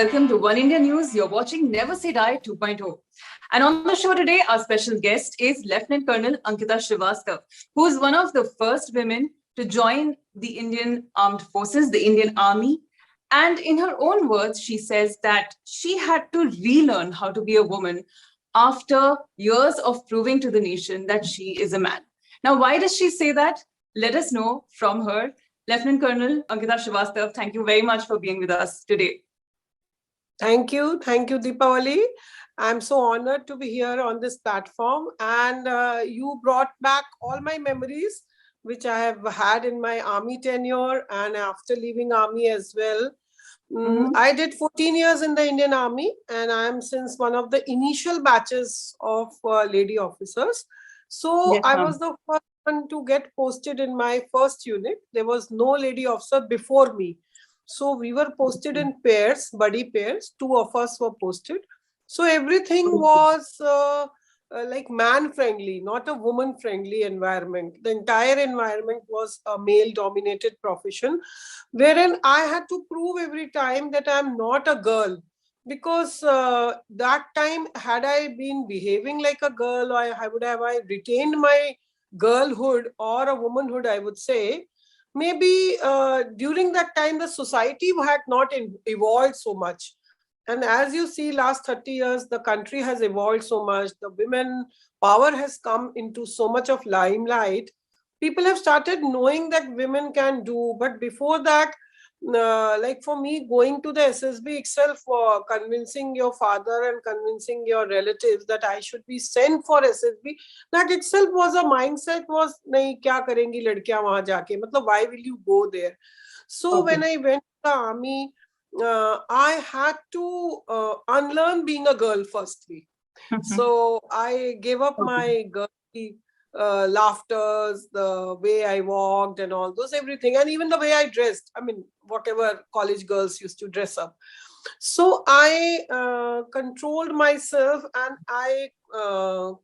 welcome to One India News. You're watching Never Say Die 2.0. And on the show today, our special guest is Lieutenant Colonel Ankita Srivastava, who is one of the first women to join the Indian Armed Forces, the Indian Army. And in her own words, she says that she had to relearn how to be a woman after years of proving to the nation that she is a man. Now, why does she say that? Let us know from her. Lieutenant Colonel Ankita Srivastava, thank you very much for being with us today. Thank you, Deepavali. I'm so honored to be here on this platform, and you brought back all my memories, which I have had in my army tenure and after leaving army as well. I did 14 years in the Indian Army, and I am since one of the initial batches of lady officers. So Yes, I was the first one to get posted in my first unit. There was no lady officer before me. So we were posted in pairs, buddy pairs. Two of us were posted. So everything was like man-friendly, not a woman-friendly environment. The entire environment was a male-dominated profession, wherein I had to prove every time that I'm not a girl. Because that time, had I been behaving like a girl, or I would have retained my girlhood or a womanhood, I would say, maybe during that time the society had not evolved so much. And as you see, last 30 years the country has evolved so much, the women power has come into so much of limelight. People have started knowing that women can do. But before that, like for me, going to the SSB itself, convincing your father and convincing your relatives that I should be sent for SSB, that itself was a mindset, was nahi kya karengi ladkiyan wahan jaake, matlab why will you go there? So when I went to the army, I had to unlearn being a girl firstly. So I gave up my girly laughters, the way I walked and all those, everything, and even the way I dressed. I mean, whatever college girls used to dress up. So I controlled myself, and I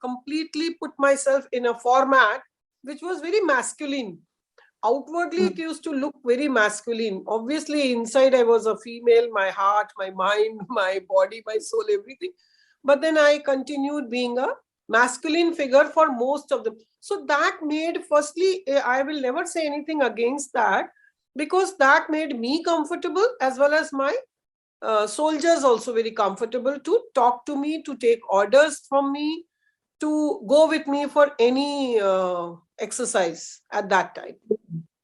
completely put myself in a format which was very masculine. Outwardly, it used to look very masculine. Obviously, inside I was a female, my heart, my mind, my body, my soul, everything. But then I continued being a masculine figure for most of them. So that made, firstly, I will never say anything against that, because that made me comfortable, as well as my soldiers also very comfortable to talk to me, to take orders from me, to go with me for any exercise at that time.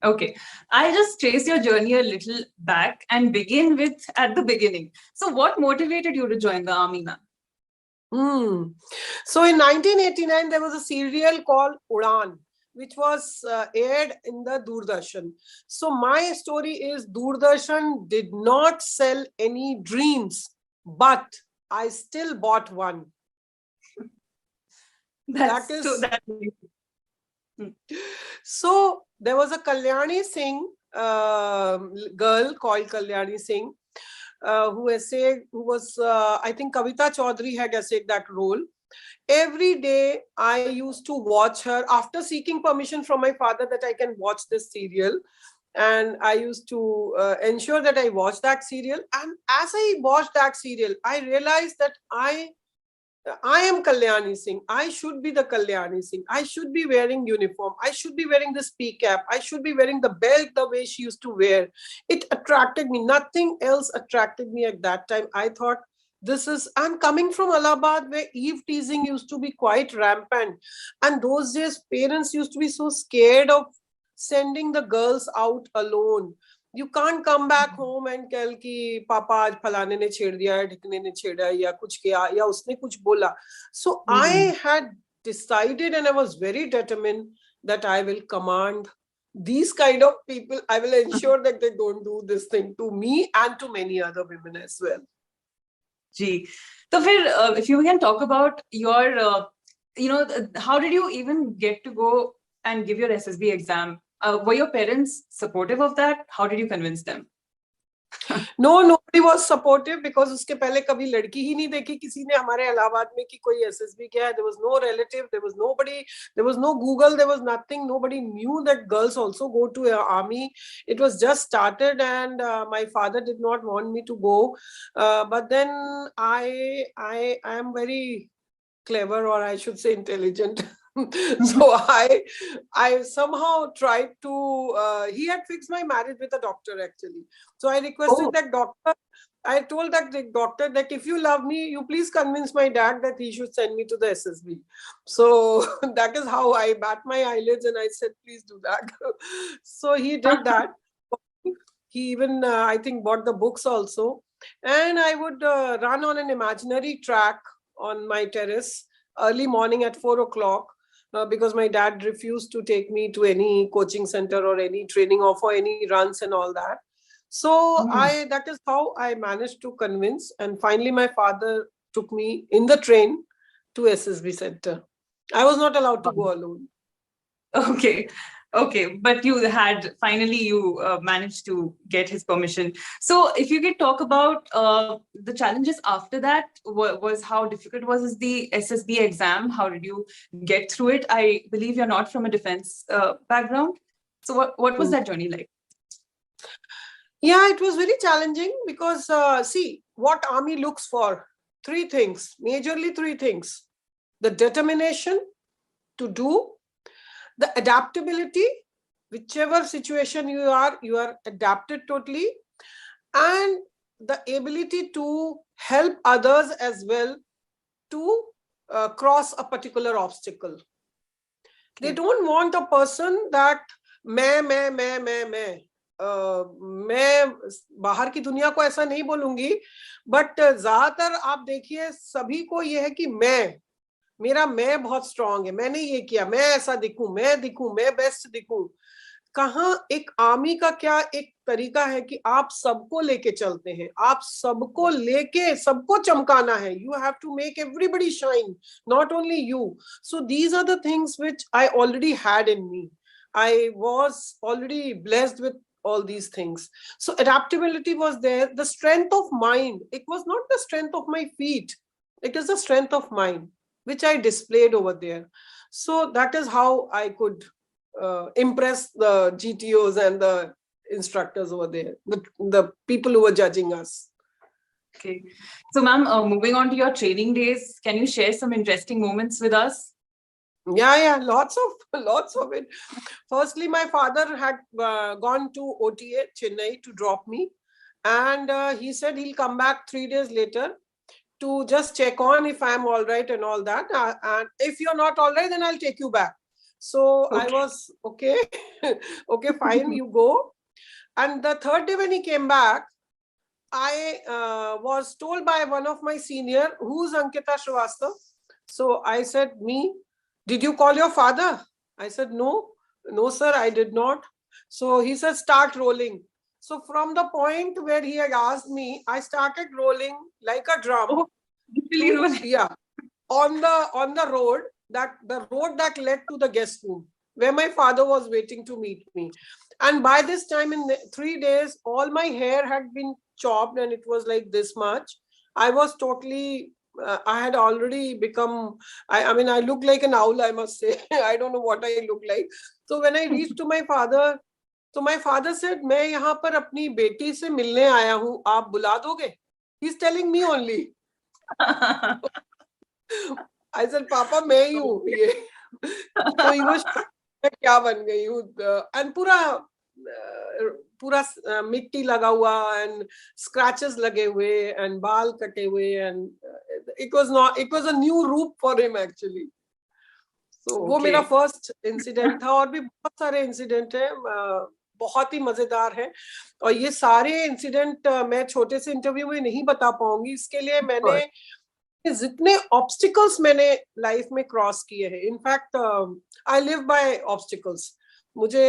Okay, I'll just trace your journey a little back and begin with at the beginning. So what motivated you to join the army, ma'am? So in 1989, there was a serial called Udan, which was aired in the Doordarshan. So my story is, Doordarshan did not sell any dreams, but I still bought one. So there was a Kalyani Singh girl called Kalyani Singh, who was, I think Kavita Chaudhary had essayed that role. Every day I used to watch her after seeking permission from my father that I can watch this serial. And I used to ensure that I watched that serial. And as I watched that serial, I realized that I am Kalyani Singh. I should be the Kalyani Singh. I should be wearing uniform. I should be wearing this pea cap. I should be wearing the belt the way she used to wear. It attracted me. Nothing else attracted me at that time. I thought, I'm coming from Allahabad, where eve teasing used to be quite rampant. And those days, parents used to be so scared of sending the girls out alone. You can't come back home and tell कि पापा आज फलाने ने छेड़ दिया है, ढिकने ने छेड़ा या कुछ किया या उसने कुछ बोला. So I had decided, and I was very determined, that I will command these kind of people. I will ensure that they don't do this thing to me and to many other women as well. Gee. So if you can talk about your, how did you even get to go and give your SSB exam? Were your parents supportive of that? How did you convince them? No, nobody was supportive because उसके पहले कभी लड़की ही नहीं देखी किसी ने हमारे इलाहाबाद में कि कोई एसएसबी क्या है. There was no relative, there was nobody, there was no Google, there was nothing. Nobody knew that girls also go to an army. It was just started, and my father did not want me to go. But then I am very clever, or I should say intelligent. So I somehow tried to he had fixed my marriage with a doctor actually. So I requested that doctor, I told that the doctor that if you love me, you please convince my dad that he should send me to the SSB. So that is how I bat my eyelids and I said, please do that. So he did that. He even I think bought the books also, and I would run on an imaginary track on my terrace early morning at 4 o'clock. Because my dad refused to take me to any coaching center or any training or for any runs and all that. So that is how I managed to convince. And finally, my father took me in the train to SSB center. I was not allowed to go alone. Okay, but you had finally managed to get his permission. So if you could talk about the challenges after that, was how difficult was the SSB exam? How did you get through it? I believe you're not from a defense background. So what was that journey like? Yeah, it was very challenging because see, what army looks for, three things, majorly three things: the determination to do, the adaptability, whichever situation you are adapted totally, and the ability to help others as well to cross a particular obstacle. They don't want a person that मैं बाहर की दुनिया को ऐसा नहीं बोलूंगी, but ज्यादातर आप देखिए सभी को ये है कि मेरा मैं बहुत स्ट्रांग है, मैंने ये किया, मैं ऐसा दिखूं, मैं बेस्ट दिखूं. कहाँ एक आर्मी का क्या एक तरीका है कि आप सबको लेके चलते हैं, आप सबको लेके सबको चमकाना है. You have to make everybody shine, not only you. So these are the things which I already had in me. I was already blessed with all these things. So adaptability was there. The strength of mind, it was not the strength of my feet, it is the strength of mind which I displayed over there. So that is how I could impress the GTOs and the instructors over there, the people who were judging us. Okay. So ma'am, moving on to your training days, can you share some interesting moments with us? Yeah, lots of it. Firstly, my father had gone to OTA Chennai to drop me, and he said he'll come back 3 days later to just check on if I'm all right and all that. And if you're not all right, then I'll take you back. So I was okay, fine, you go. And the third day when he came back, I was told by one of my senior, who's Ankita Srivastava. So I said, me, did you call your father? I said, no, sir, I did not. So he said, start rolling. So from the point where he had asked me, I started rolling like a drum. Yeah, on the road, the road that led to the guest room where my father was waiting to meet me. And by this time, in 3 days, all my hair had been chopped and it was like this much. I was totally I had already become, I mean, I look like an owl, I must say. I don't know what I look like. So when I reached to my father, so my father said, मैं यहाँ पर अपनी बेटी से मिलने आया हूँ, आप बुला दोगे? He's telling me only. I said, Papa, मैं ही हूँ ये. So he was क्या बन गई हूँ, and पूरा मिट्टी लगा हुआ and scratches लगे हुए and बाल कटे हुए, and it was a new roop for him actually. So वो मेरा first incident था, और भी बहुत सारे incident हैं, बहुत ही मजेदार है, और ये सारे इंसिडेंट मैं छोटे से इंटरव्यू में नहीं बता पाऊंगी. इसके लिए मैंने जितने ऑब्स्टिकल्स मैंने लाइफ में क्रॉस किए हैं, in fact I live by obstacles, मुझे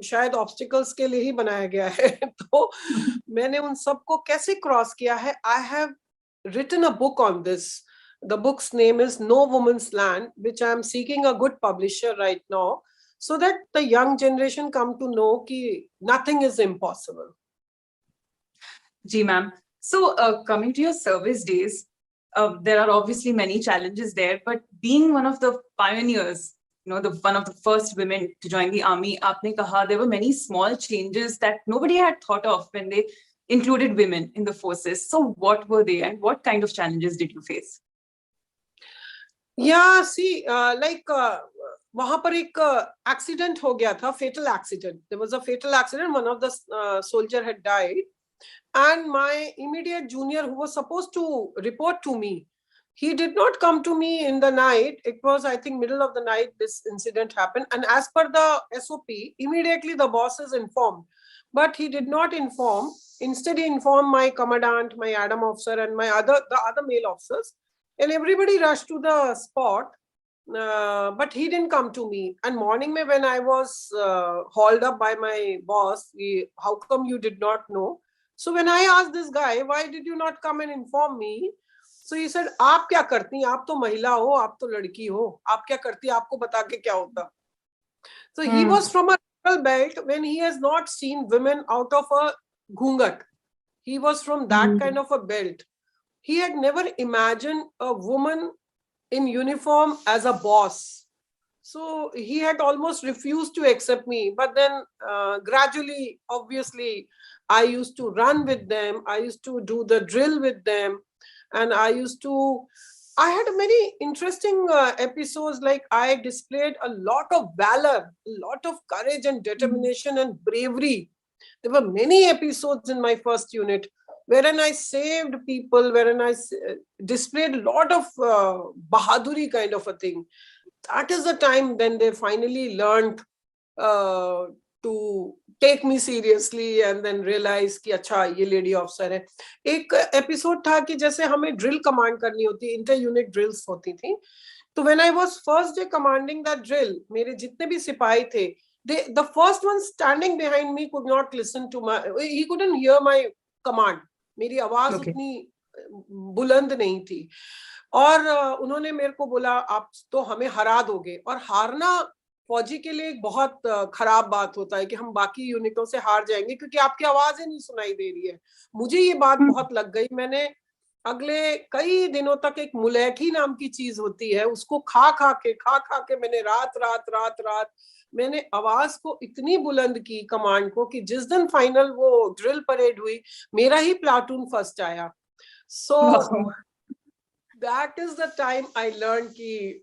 शायद ऑब्स्टिकल्स के लिए ही बनाया गया है. तो मैंने उन सबको कैसे क्रॉस किया है, I have written a book on this. The book's name is No Woman's Land, which I am seeking a good publisher right now, so that the young generation come to know कि nothing is impossible. Ji ma'am. So coming to your service days, there are obviously many challenges there, but being one of the pioneers, one of the first women to join the army, aapne kaha, there were many small changes that nobody had thought of when they included women in the forces. So what were they and what kind of challenges did you face? Yeah, see, वहां पर एक accident हो गया था, fatal accident. There was a fatal accident. One of the soldier had died, and my immediate junior, who was supposed to report to me, he did not come to me in the night. It was, I think, middle of the night this incident happened, and as per the SOP, immediately the boss is informed, but he did not inform. Instead, he informed my commandant, my Adam officer, and the other male officers, and everybody rushed to the spot. But he didn't come to me. And morning mein, when I was hauled up by my boss, how come you did not know? So when I asked this guy, why did you not come and inform me? So he said, आप क्या करती हैं? आप तो महिला हो, आप तो लड़की हो, आप क्या करती? आपको बता के क्या होता? So he was from a rural belt when he has not seen women out of a ghungat. He was from that kind of a belt. He had never imagined a woman in uniform as a boss. So he had almost refused to accept me. But then gradually, obviously, I used to run with them. I used to do the drill with them. And I had many interesting episodes. Like I displayed a lot of valor, a lot of courage and determination and bravery. There were many episodes in my first unit wherein I saved people, wherein I displayed a lot of bahaduri kind of a thing. That is the time when they finally learned to take me seriously and then realize कि अच्छा ये lady officer है. एक episode था कि जैसे हमें drill command करनी होती, inter-unit drills होती थी. तो when I was first day commanding that drill, मेरे जितने भी सिपाही थे, the first one standing behind me could not listen to he couldn't hear my command. मेरी आवाज उतनी बुलंद नहीं थी और उन्होंने मेरे को बोला आप तो हमें हरा दोगे. और हारना फौजी के लिए एक बहुत खराब बात होता है कि हम बाकी यूनिटों से हार जाएंगे क्योंकि आपकी आवाज ही नहीं सुनाई दे रही है. मुझे ये बात बहुत लग गई. मैंने अगले कई दिनों तक एक मुलैठी नाम की चीज होती है, उसको खा खा के मैंने रात मैंने आवाज को इतनी बुलंद की कमांड को कि जिस दिन फाइनल वो ड्रिल परेड हुई मेरा ही प्लाटून फर्स्ट आया. So that is the time I learn कि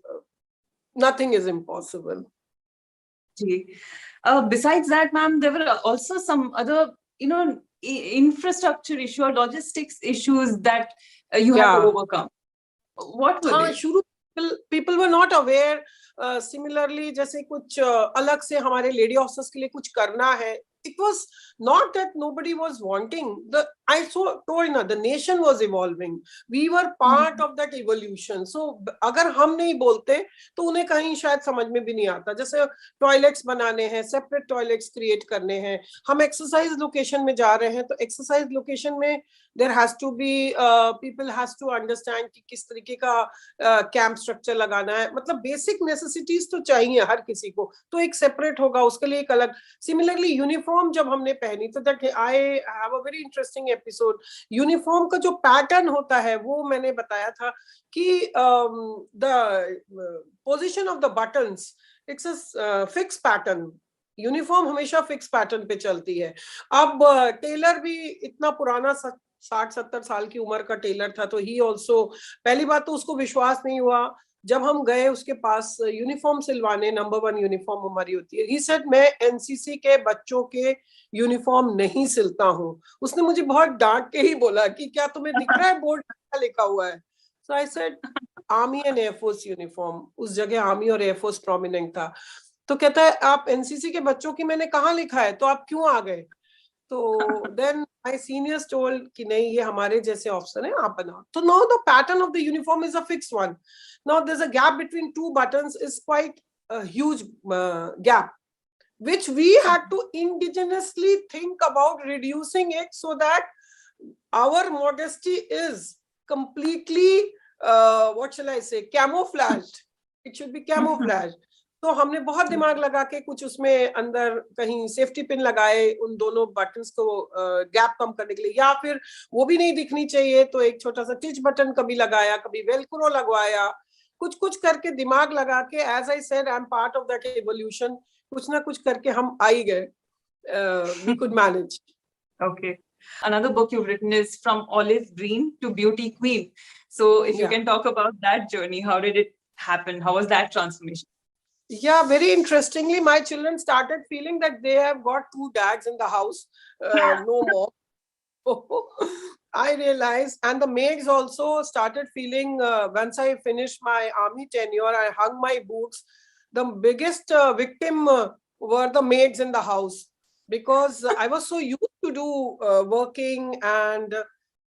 nothing is impossible. Besides that, ma'am, there were also some other, infrastructure issue or logistics issues that you had to overcome. What were they? People were not aware. Similarly, जैसे कुछ अलग से हमारे lady officers के लिए कुछ करना है. It was not that nobody was wanting. The nation was evolving. We were part of that evolution. So अगर हम नहीं बोलते तो उन्हें कहीं शायद समझ में भी नहीं आता. जैसे टॉयलेट्स बनाने हैं, सेपरेट टॉयलेट्स क्रिएट करने हैं. हम एक्सरसाइज लोकेशन में जा रहे हैं तो एक्सरसाइज लोकेशन में there has to be people has to understand कि किस तरीके का कैंप स्ट्रक्चर लगाना है. मतलब बेसिक नेसेसिटीज तो चाहिए हर किसी को, तो एक सेपरेट होगा उसके लिए एक अलग. सिमिलरली यूनिफॉर्म जब हमने पहनी तो that I have a very interesting episode. Uniform का जो पैटर्न होता है वो मैंने बताया था कि the position of the buttons it's a fix pattern. Uniform हमेशा फिक्स पैटर्न पे चलती है. अब टेलर भी इतना पुराना 60-70 साल की उम्र का टेलर था तो ही ऑल्सो, पहली बात तो उसको विश्वास नहीं हुआ जब हम गए उसके पास यूनिफॉर्म सिलवाने. नंबर 1 यूनिफॉर्म हमारी होती है. ही सेड मैं एनसीसी के बच्चों के यूनिफॉर्म नहीं सिलता हूँ. उसने मुझे बहुत डांट के ही बोला कि क्या तुम्हें दिख रहा है बोर्ड क्या लिखा हुआ है. So I said army and air force uniform. उस जगह आर्मी और एयरफोर्स प्रोमिनेंट था. तो कहता है आप एनसीसी के बच्चों की मैंने कहाँ लिखा है तो आप क्यों आ गए. तो देन माय सीनियर्स टोल्ड कि नहीं ये हमारे जैसे ऑफिसर हैं आप बनाओ. तो now the pattern of the uniform is a fixed one. Now there is a gap between two buttons is quite a huge gap which we had to indigenously think about reducing it so that our modesty is completely what shall I say, camouflaged. It should be camouflaged. तो हमने बहुत दिमाग लगा के कुछ उसमें अंदर कहीं सेफ्टी पिन लगाए उन दोनों बटन्स को गैप कम करने के लिए, या फिर वो भी नहीं दिखनी चाहिए तो एक छोटा सा टिच बटन कभी लगाया, कभी वेलक्रो लगवाया, कुछ कुछ करके दिमाग लगा के, as I said, I am part of that evolution, कुछ ना कुछ करके हम आ ही गए. We could manage. Okay. Another book you've written is From Olive Green to Beauty Queen. So if you can talk about that journey, how did it happen? How was that transformation? Yeah, very interestingly, my children started feeling that they have got two dads in the house, no more. I realized, and the maids also started feeling, once I finished my army tenure, I hung my boots. The biggest victim were the maids in the house, because I was so used to do working and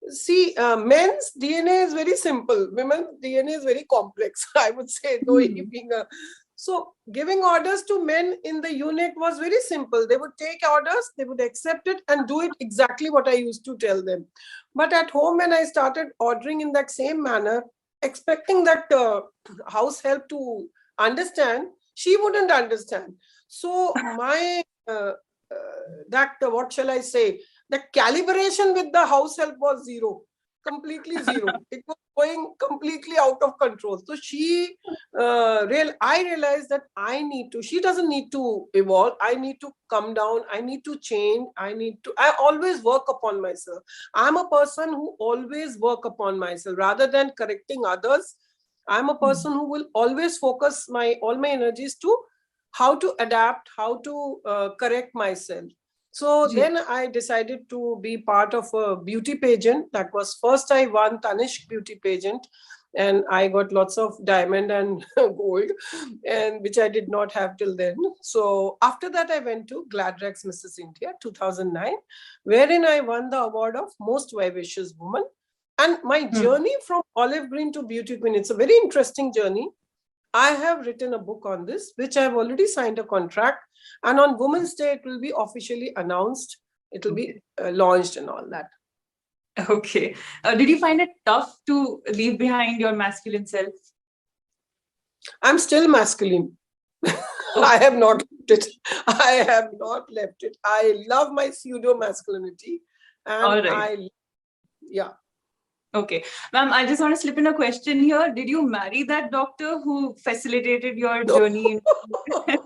see, men's DNA is very simple. Women's DNA is very complex, I would say, though being a. So giving orders to men in the unit was very simple. They would take orders, they would accept it and do it exactly what I used to tell them. But at home, when I started ordering in that same manner, expecting that house help to understand, she wouldn't understand. So my, what shall I say, the calibration with the house help was zero, completely zero. It was going completely out of control. So I realized that she doesn't need to evolve. I need to come down. I need to change. I always work upon myself. I'm a person who always work upon myself rather than correcting others. I'm a person who will always focus all my energies to how to adapt, how to correct myself. So then I decided to be part of a beauty pageant. That was first I won Tanishq beauty pageant, and I got lots of diamond and gold, and which I did not have till then. So after that, I went to Gladrags Mrs. India 2009, wherein I won the award of most vivacious woman. And my journey from olive green to beauty queen, it's a very interesting journey. I have written a book on this, which I have already signed a contract. And on Women's Day, it will be officially announced. It will be launched and all that. Okay. Did you find it tough to leave behind your masculine self? I'm still masculine. I have not left it. I have not left it. I love my pseudo masculinity. And yeah. Okay. Ma'am, I just want to slip in a question here. Did you marry that doctor who facilitated your journey? Okay.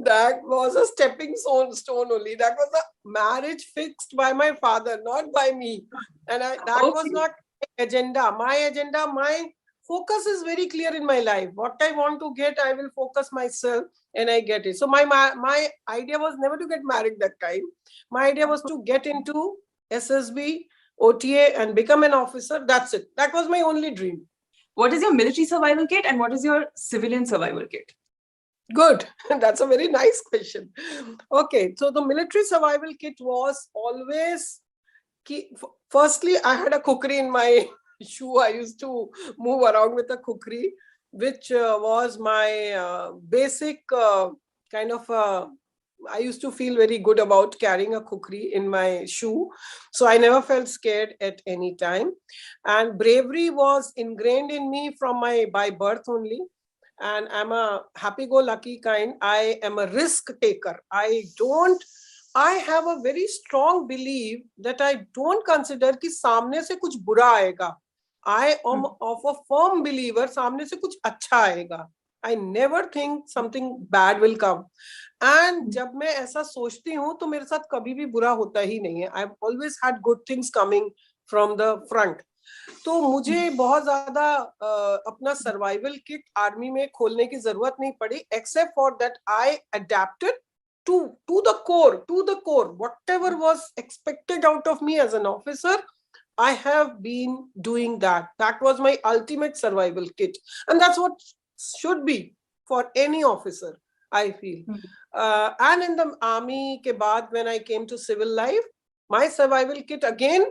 That was a stepping stone only. That was a marriage fixed by my father, not by me. And that was not my agenda. My focus is very clear in my life. What I want to get, I will focus myself and I get it. So my idea was never to get married that time. My idea was to get into SSB, OTA and become an officer. That's it. That was my only dream. What is your military survival kit and what is your civilian survival kit? Good. That's a very nice question. Okay. So the military survival kit was always firstly, I had a kukri in my shoe. I used to move around with a kukri, which was my basic kind of I used to feel very good about carrying a kukri in my shoe. So I never felt scared at any time. And bravery was ingrained in me by birth only. And I'm a happy-go-lucky kind. I am a risk taker. I have a very strong belief that I don't consider कि सामने से कुछ बुरा आएगा. I am of a firm believer सामने से कुछ अच्छा आएगा. I never think something bad will come. And जब मैं ऐसा सोचती हूँ तो मेरे साथ कभी भी बुरा होता ही नहीं है. I've always had good things coming from the front. तो मुझे बहुत ज्यादा अपना सर्वाइवल किट आर्मी में खोलने की जरूरत नहीं पड़ी, except for that I adapted to the core. Whatever was expected out of me as an officer, I have been doing that. That was my ultimate survival kit. And that's what should be for any officer, I feel. And in the army ke baad, when I came to civil life, my survival kit again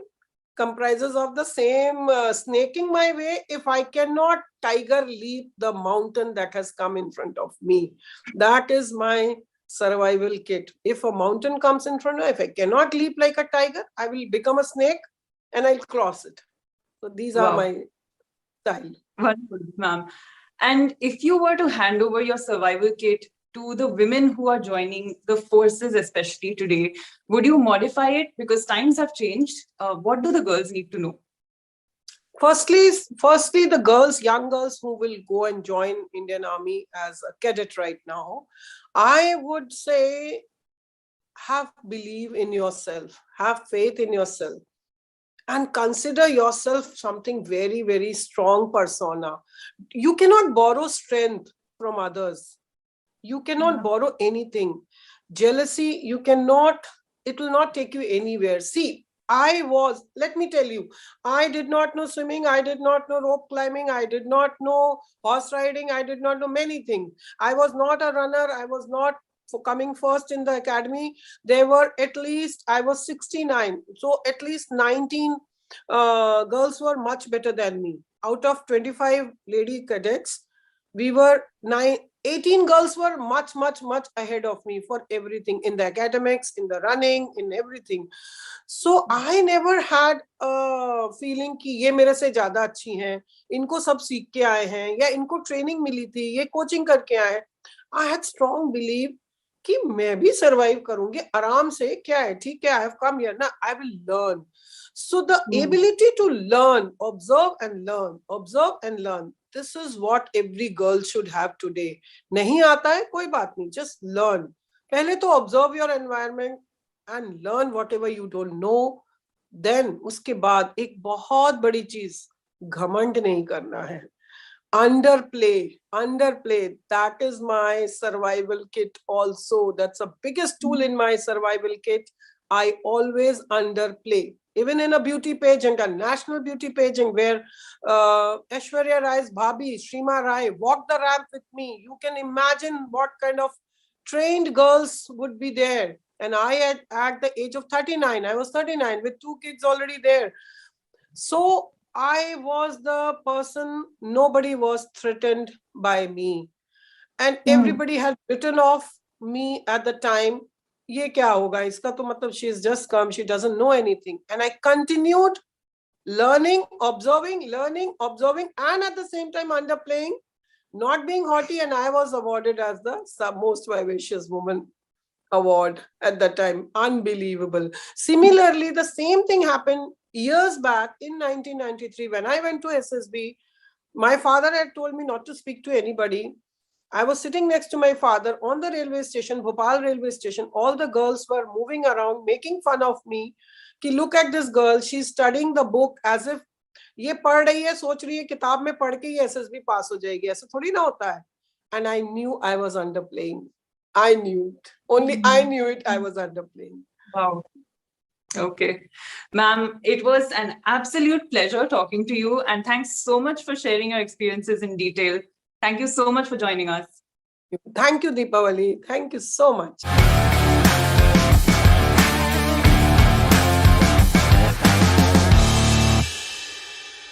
comprises of the same snaking my way if I cannot tiger leap the mountain that has come in front of me. That is my survival kit. If a mountain comes in front of me, if I cannot leap like a tiger, I will become a snake and I'll cross it. So these are my style. Wonderful, ma'am. And if you were to hand over your survival kit to the women who are joining the forces, especially today, would you modify it? Because times have changed. What do the girls need to know? Firstly, the girls, young girls who will go and join Indian Army as a cadet right now, I would say, believe in yourself, have faith in yourself, and consider yourself something very, very strong persona. You cannot borrow strength from others. You cannot borrow anything. Jealousy, you cannot, it will not take you anywhere. See, let me tell you, I did not know swimming, I did not know rope climbing, I did not know horse riding, I did not know many things. I was not a runner, I was not for coming first in the academy. There were at least, I was 69, so at least 19 girls were much better than me. Out of 25 lady cadets, we were 18 girls were much ahead of me for everything, in the academics, in the running, in everything. So I never had a feeling कि ये मेरे से ज्यादा अच्छी हैं, इनको सब सीख के आए हैं, या इनको ट्रेनिंग मिली थी, ये कोचिंग करके आए हैं. I had strong belief कि मैं भी survive करूंगी आराम से. क्या है, ठीक है, I have come here ना, I will learn. So the ability to learn, observe and learn, this is what every girl should have today. नहीं आता है, कोई बात नहीं, just learn. पहले तो observe your environment and learn whatever you don't know. Then उसके बाद एक बहुत बड़ी चीज, घमंड नहीं करना है. Underplay, that is my survival kit also. That's the biggest tool in my survival kit. I always underplay. Even in a beauty pageant, a national beauty pageant where Aishwarya Rai's Bhabhi, Shrima Rai, walked the ramp with me. You can imagine what kind of trained girls would be there. And I, at the age of 39, I was 39 with 2 kids already there. So I was the person, nobody was threatened by me. And everybody had written off me at the time. ये क्या होगा इसका, तो मतलब she has just come, she doesn't know anything. And I continued learning, observing, and at the same time underplaying, not being haughty, and I was awarded as the most vivacious woman award at that time. Unbelievable. Similarly, the same thing happened years back in 1993 when I went to SSB. My father had told me not to speak to anybody. I was sitting next to my father on the railway station, Bhopal railway station. All the girls were moving around, making fun of me. Ki look at this girl, she's studying the book as if ये पढ़ रही है, सोच रही है किताब में पढ़ के ये SSB पास हो जाएगी. ऐसा थोड़ी ना होता है. And I knew I was underplaying. I knew it. Only I knew it. I was underplaying. Wow. Okay. Ma'am, it was an absolute pleasure talking to you. And thanks so much for sharing your experiences in detail. Thank you so much for joining us. Thank you, Deepavali. Thank you so much.